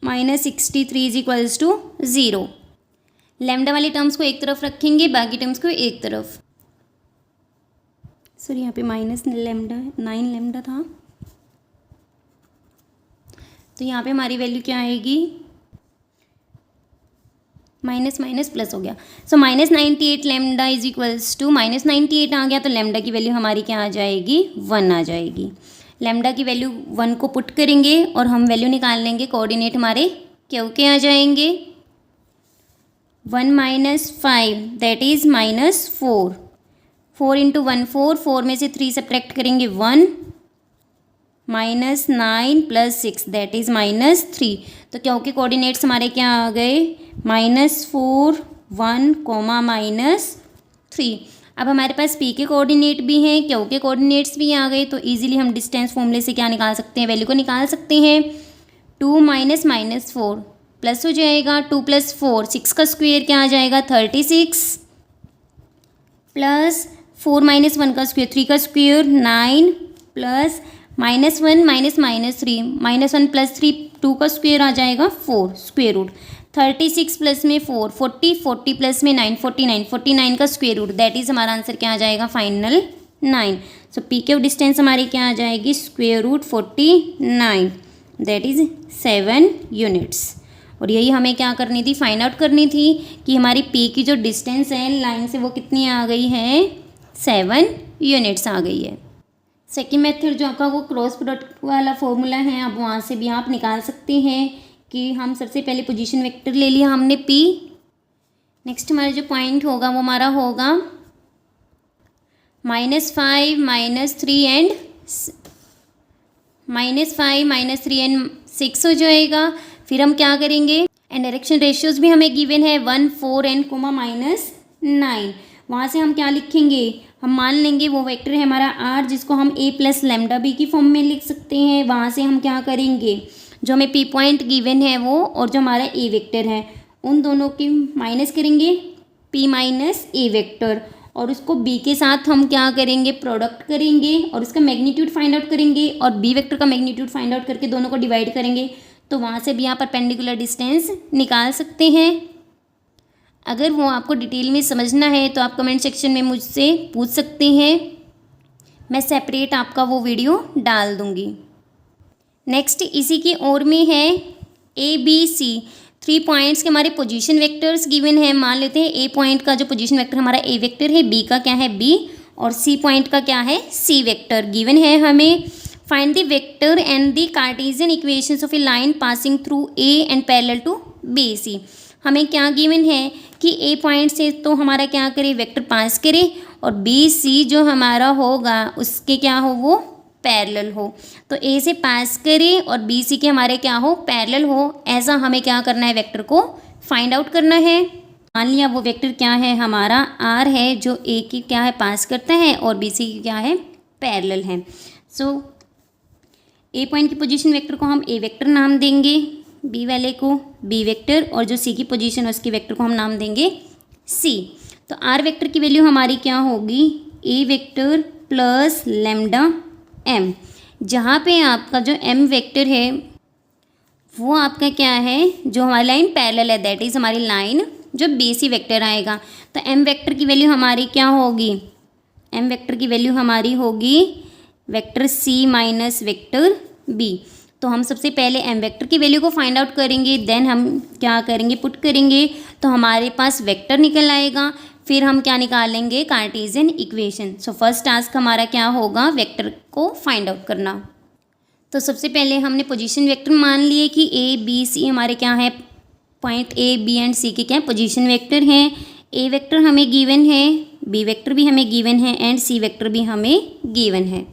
-63 is equals to 0। Lambda वाले टर्म्स को एक तरफ रखेंगे, बाकी टर्म्स को एक तरफ। सॉरी यहाँ पे -9 लैम्डा था, तो यहाँ पे हमारी वैल्यू क्या आएगी, माइनस माइनस प्लस हो गया। सो -98 लैम्डा इज इक्वल्स टू -98 आ गया, तो लैम्डा की वैल्यू हमारी क्या आ जाएगी, 1 आ जाएगी। लैम्डा की वैल्यू 1 को पुट करेंगे और हम वैल्यू निकाल लेंगे, कोऑर्डिनेट हमारे Q के आ जाएंगे 1 माइनस 5 दैट इज़ -4। 4 इंटू 1 4, 4 में से 3 सब्ट्रैक्ट करेंगे 1, -9 + 6 दैट इज़ -3। तो क्यों के कोऑर्डिनेट्स हमारे क्या आ गए, -4 1, -3। अब हमारे पास पी के कोऑर्डिनेट भी हैं, क्यू के कोऑर्डिनेट्स भी आ गए, तो इजीली हम डिस्टेंस फॉर्मूले से क्या निकाल सकते हैं, वैल्यू को निकाल सकते हैं। 2 माइनस -4 प्लस हो जाएगा 2 + 4 6 का स्क्वायर क्या आ जाएगा 36, प्लस 4 - 1 का स्क्वायर 3 का स्क्वायर 9, प्लस -1 माइनस -3 -1 + 3 2 का स्क्वायर आ जाएगा 4 स्क्वायर रूट 36 प्लस में 4 40 40 प्लस में 9 49 49 का स्क्वायर रूट दैट इज़ हमारा आंसर क्या आ जाएगा फाइनल 9। सो पी के डिस्टेंस हमारी क्या आ जाएगी √49 दैट इज़ 7 यूनिट्स। और यही हमें क्या करनी थी, फाइंड आउट करनी थी कि हमारी पी की जो डिस्टेंस है लाइन से वो कितनी आ गई है, 7 यूनिट्स आ गई है। सेकेंड मेथड जो आपका वो क्रॉस प्रोडक्ट वाला फॉर्मूला है, अब वहाँ से भी आप निकाल सकते हैं कि हम सबसे पहले पोजीशन वेक्टर ले लिया हमने पी। नेक्स्ट हमारा जो पॉइंट होगा वो हमारा होगा -5 -3 एंड -3 एंड 6 हो जाएगा। फिर हम क्या करेंगे, एंड डायरेक्शन रेशियोज भी हमें गिवन है 1 4 एंड -9। वहाँ से हम क्या लिखेंगे, हम मान लेंगे वो वेक्टर है हमारा r जिसको हम a + λb की फॉर्म में लिख सकते हैं। वहाँ से हम क्या करेंगे, जो हमें p पॉइंट गिवन है वो और जो हमारा a वेक्टर है उन दोनों की माइनस करेंगे p - a वेक्टर, और उसको b के साथ हम क्या करेंगे, प्रोडक्ट करेंगे और उसका मैग्नीट्यूड फाइंड आउट करेंगे और b वेक्टर का मैग्नीट्यूड फाइंड आउट करके दोनों को डिवाइड करेंगे। तो वहाँ से भी आप परपेंडिकुलर डिस्टेंस निकाल सकते हैं। अगर वो आपको डिटेल में समझना है तो आप कमेंट सेक्शन में मुझसे पूछ सकते हैं, मैं सेपरेट आपका वो वीडियो डाल दूँगी। नेक्स्ट इसी की ओर में है ABC 3 पॉइंट्स के हमारे पोजीशन वेक्टर्स गिवन है। मान लेते हैं A पॉइंट का जो पोजीशन वेक्टर हमारा A वेक्टर है, B का क्या है B, और C पॉइंट का क्या है C वेक्टर गिवन है हमें। Find the vector and the cartesian equations of a line passing through A and parallel to BC। हमें क्या गिवन है कि A पॉइंट से तो हमारा क्या करे, वेक्टर पास करे, और BC जो हमारा होगा उसके क्या हो, वो पैरेलल हो। तो A से पास करे और BC के हमारे क्या हो, पैरेलल हो। ऐसा हमें क्या करना है, वेक्टर को फाइंड आउट करना है। मान लिया वो वेक्टर क्या है, हमारा R है जो A की क्या है, पास करता है और BC की क्या है, पैरेलल है। सो A पॉइंट की पोजीशन वेक्टर को हम A वेक्टर नाम देंगे, B वाले को B वेक्टर, और जो C की पोजीशन है उसकी वेक्टर को हम नाम देंगे C। तो R वेक्टर की वैल्यू हमारी क्या होगी, A vector plus lambda M, जहाँ पे आपका जो M वेक्टर है वो आपका क्या है, जो हमारी लाइन पैरेलल है दैट इज़ हमारी लाइन जो BC वेक्टर आएगा। तो M वेक्टर की वैल्यू हमारी क्या होगी, M वेक्टर की वैल्यू हमारी होगी vector C minus vector B। तो हम सबसे पहले M वेक्टर की वैल्यू को फाइंड आउट करेंगे, देन हम क्या करेंगे, पुट करेंगे, तो हमारे पास वेक्टर निकल आएगा। फिर हम क्या निकालेंगे, Cartesian equation. So first task हमारा क्या होगा, वेक्टर को फाइंड आउट करना। तो सबसे पहले हमने पोजीशन वेक्टर मान लिए कि A B C हमारे क्या है, point A B and C के क्या है, पोजीशन वेक्टर हैं। A वेक्टर हमें गिवन है, B वेक्टर भी हमें गिवन है एंड C वेक्टर भी हमें गिवन है।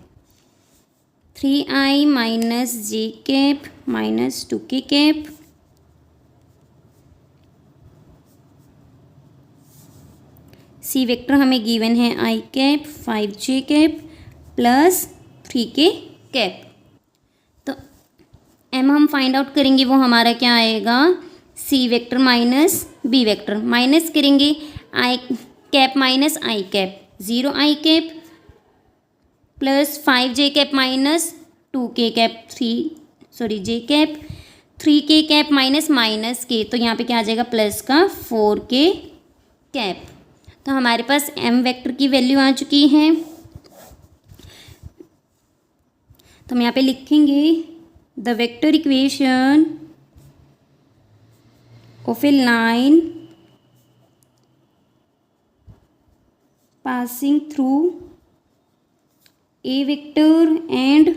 3i minus j cap minus 2k cap C vector हमें गिवन है i cap 5j cap plus 3k cap. तो m हम फाइंड आउट करेंगे, वो हमारा क्या आएगा, C vector minus B vector, minus करेंगे i cap minus i cap 0i cap plus 5j cap minus 2k cap j cap 3k cap minus k, तो यहाँ पे क्या आ जाएगा, प्लस का 4k कैप। तो हमारे पास m वेक्टर की वैल्यू आ चुकी है। तो हम यहाँ पे लिखेंगे the vector equation of a line passing through A vector and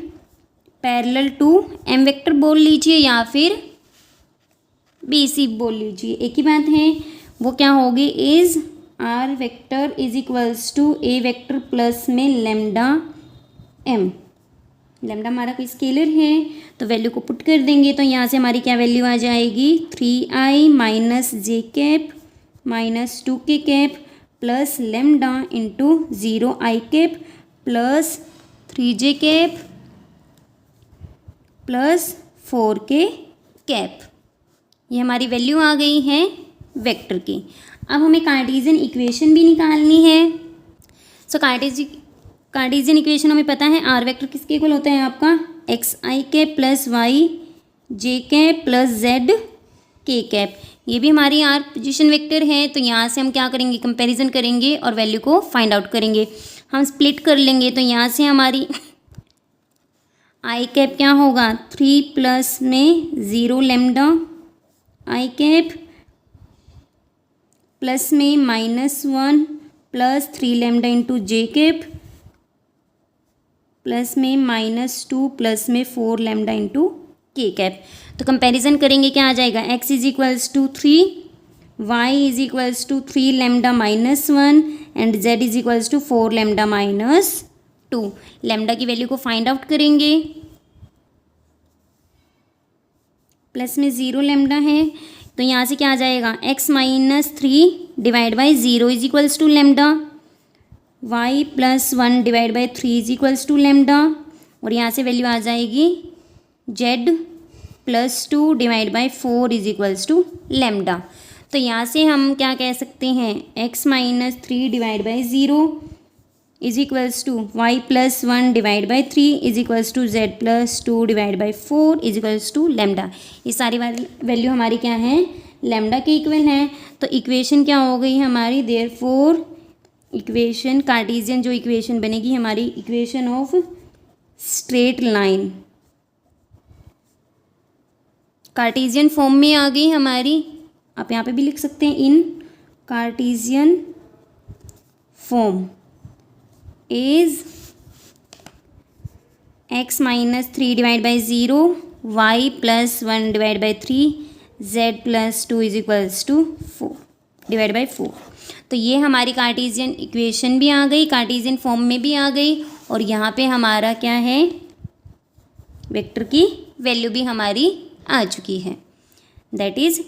parallel to M vector बोल लीजिए या फिर BC बोल लीजिए, एक ही बात है। वो क्या होगी, is R vector is equals to a vector plus में लेमडा एम। लेमडा हमारा कोई स्केलर है तो वैल्यू को पुट कर देंगे, तो यहाँ से हमारी क्या वैल्यू आ जाएगी, 3i minus j cap minus 2k cap plus lambda into 0i cap plus 3j cap plus 4k cap. ये हमारी वैल्यू आ गई है वेक्टर की। अब हमें कार्टेशियन इक्वेशन भी निकालनी है। सो कार्टेशियन इक्वेशन हमें पता है आर वेक्टर किसके इक्वल होता है आपका, एक्स आई कैप प्लस वाई जे कैप प्लस जेड के कैप। ये भी हमारी आर पोजीशन वेक्टर है, तो यहाँ से हम क्या करेंगे, कंपैरिजन करेंगे और वैल्यू को फाइंड आउट करेंगे। हम स्प्लिट कर लेंगे, तो यहाँ से हमारी आई कैप क्या होगा, 3 प्लस में 0 लेमडा आई कैप प्लस में -1 plus 3 lambda into j cap plus में -2 प्लस में 4 लेमडा इंटू के कैप। तो कंपैरिजन करेंगे, क्या आ जाएगा, x is equals to 3, y is equals to 3 lambda -1 and z is equals to 4 lambda -2। Lambda की value को फाइंड आउट करेंगे, प्लस में 0 लेमडा है तो यहाँ से क्या आ जाएगा, x minus 3 divide by 0 is equals to lambda, y plus 1 divide by 3 is equals to lambda, और यहाँ से वैल्यू आ जाएगी z plus 2 divide by 4 is equals to lambda. तो यहाँ से हम क्या कह सकते हैं, x minus 3 divide by 0 is equals to y plus 1 divide by 3 is equals to z plus 2 divide by 4 is equals to lambda. ये सारी वैल्यू हमारी क्या है, लेमडा के इक्वल हैं। तो इक्वेशन क्या हो गई हमारी, देयरफॉर इक्वेशन कार्टेशियन जो इक्वेशन बनेगी हमारी, equation of straight line Cartesian form में आ गई हमारी। आप यहाँ पे भी लिख सकते हैं, in Cartesian form is x minus 3 divide by 0 y plus 1 divide by 3 z plus 2 is equals to 4 divide by 4। तो ये हमारी कार्टेशियन इक्वेशन भी आ गई, कार्टेशियन फॉर्म में भी आ गई, और यहाँ पे हमारा क्या है, वेक्टर की वैल्यू भी हमारी आ चुकी है, that is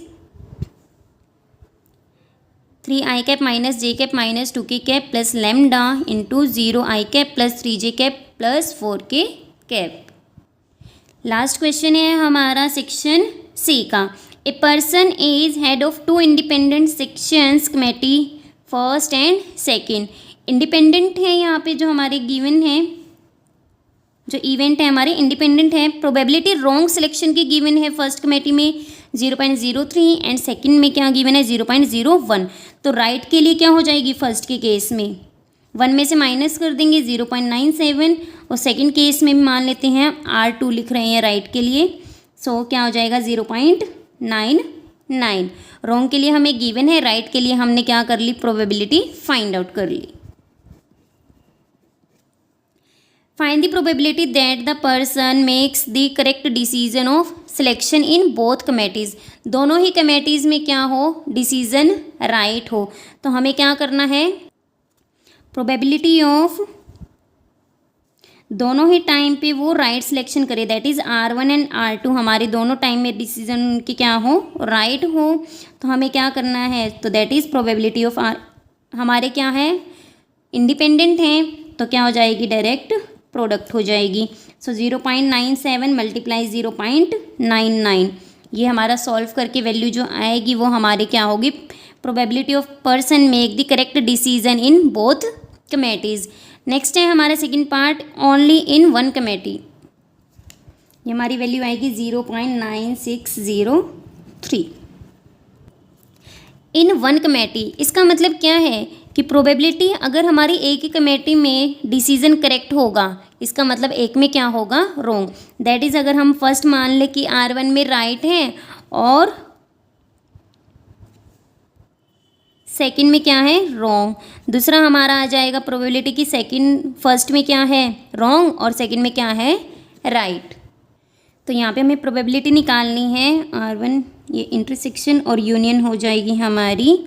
3i cap minus j cap minus 2k cap plus lambda into 0i cap plus 3j cap plus 4k cap. Last question है हमारा सेक्शन सी का। A person is head of 2 independent sections committee, first and second. Independent है यहाँ पे जो हमारे given है, जो इवेंट है हमारे इंडिपेंडेंट है। प्रोबेबिलिटी रॉन्ग सिलेक्शन की गिवन है फर्स्ट कमेटी में 0.03 एंड सेकंड में क्या गिवन है 0.01। तो राइट के लिए क्या हो जाएगी, फर्स्ट के केस में 1 में से माइनस कर देंगे 0.97, और सेकंड केस में भी मान लेते हैं R2 लिख रहे हैं राइट के लिए, सो क्या हो जाएगा 0.99। रॉन्ग के लिए हमें गिवन है, राइट के लिए हमने क्या कर ली, प्रोबेबिलिटी फाइंड आउट कर ली। Find the probability that the person makes the correct decision of selection in both committees. दोनों ही कमेटीज़ में क्या हो, डिसीजन राइट हो। तो हमें क्या करना है, प्रोबेबिलिटी ऑफ दोनों ही टाइम पे वो राइट सिलेक्शन करे, that is R1 and R2 हमारे दोनों टाइम में डिसीजन उनकी क्या हो, राइट हो। तो हमें क्या करना है, तो दैट इज़ प्रोबेबिलिटी ऑफ हमारे क्या है, इंडिपेंडेंट हैं, तो क्या हो जाएगी, डायरेक्ट प्रोडक्ट हो जाएगी। सो 0.97 मल्टीप्लाई 0.99, ये हमारा सॉल्व करके वैल्यू जो आएगी वो हमारे क्या होगी, probability of person make the correct decision in both committees. Next है हमारा second part, only in one committee. ये हमारी वैल्यू आएगी 0.9603 इन वन कमेटी। इसका मतलब क्या है कि प्रोबेबिलिटी अगर हमारी एक ही कमेटी में डिसीजन करेक्ट होगा, इसका मतलब एक में क्या होगा, रॉन्ग। दैट इज़ अगर हम फर्स्ट मान लें कि R1 में राइट है और सेकंड में क्या है, रॉन्ग। दूसरा हमारा आ जाएगा प्रोबेबिलिटी की सेकंड फर्स्ट में क्या है, रॉन्ग, और सेकंड में क्या है, राइट। तो यहाँ पे हमें प्रोबेबिलिटी निकालनी है R1, ये इंटरसेक्शन और यूनियन हो जाएगी हमारी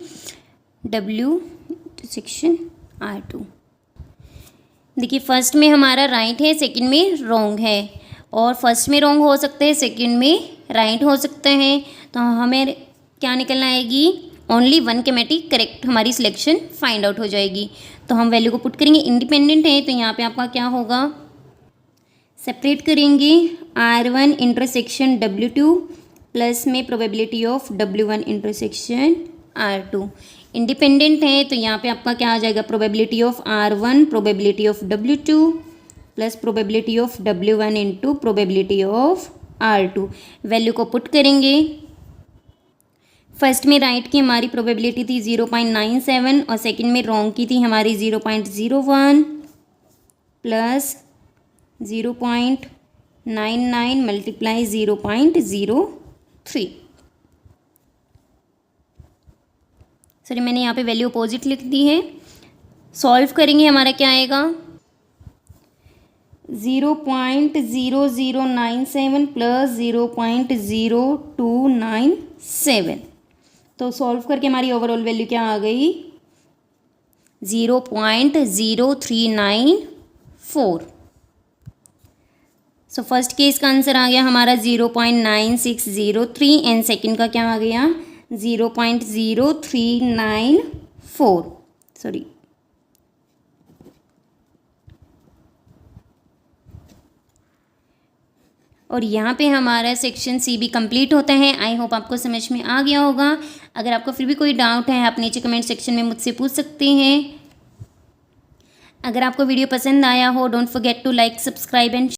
W इंटरसेक्शन R2। देखिए फर्स्ट में हमारा राइट है, सेकंड में रॉन्ग है, और फर्स्ट में रॉन्ग हो सकते हैं, सेकंड में राइट हो सकते हैं। तो हमें क्या निकलना आएगी, ओनली वन कैमेटिक करेक्ट हमारी सिलेक्शन फाइंड आउट हो जाएगी। तो हम वैल्यू को पुट करेंगे, इंडिपेंडेंट है तो यहाँ पे आपका क्या होगा, सेपरेट करेंगे R1 इंटरसेक्शन W2 प्लस में probability of W1 intersection R2। Independent है तो यहाँ पे आपका क्या आ जाएगा, probability of R1 probability of W2 plus probability of W1 into probability of R2। Value को पुट करेंगे, फर्स्ट में राइट की हमारी प्रोबेबिलिटी थी 0.97 और सेकंड में रॉन्ग की थी हमारी 0.01 प्लस 0.99 मल्टीप्लाई 0.03। सॉरी मैंने यहाँ पे वैल्यू अपोजिट लिख दी है। सॉल्व करेंगे हमारा क्या आएगा, 0.0097 प्लस 0.0297। तो सॉल्व करके हमारी ओवरऑल वैल्यू क्या आ गई, 0.0394। सो फर्स्ट केस का आंसर आ गया हमारा 0.9603 एंड सेकंड का क्या आ गया 0.0394। सॉरी और यहाँ पे हमारा सेक्शन सी भी कंप्लीट होता है। आई होप आपको समझ में आ गया होगा। अगर आपको फिर भी कोई डाउट है आप नीचे कमेंट सेक्शन में मुझसे पूछ सकते हैं। अगर आपको वीडियो पसंद आया हो don't forget to like, subscribe and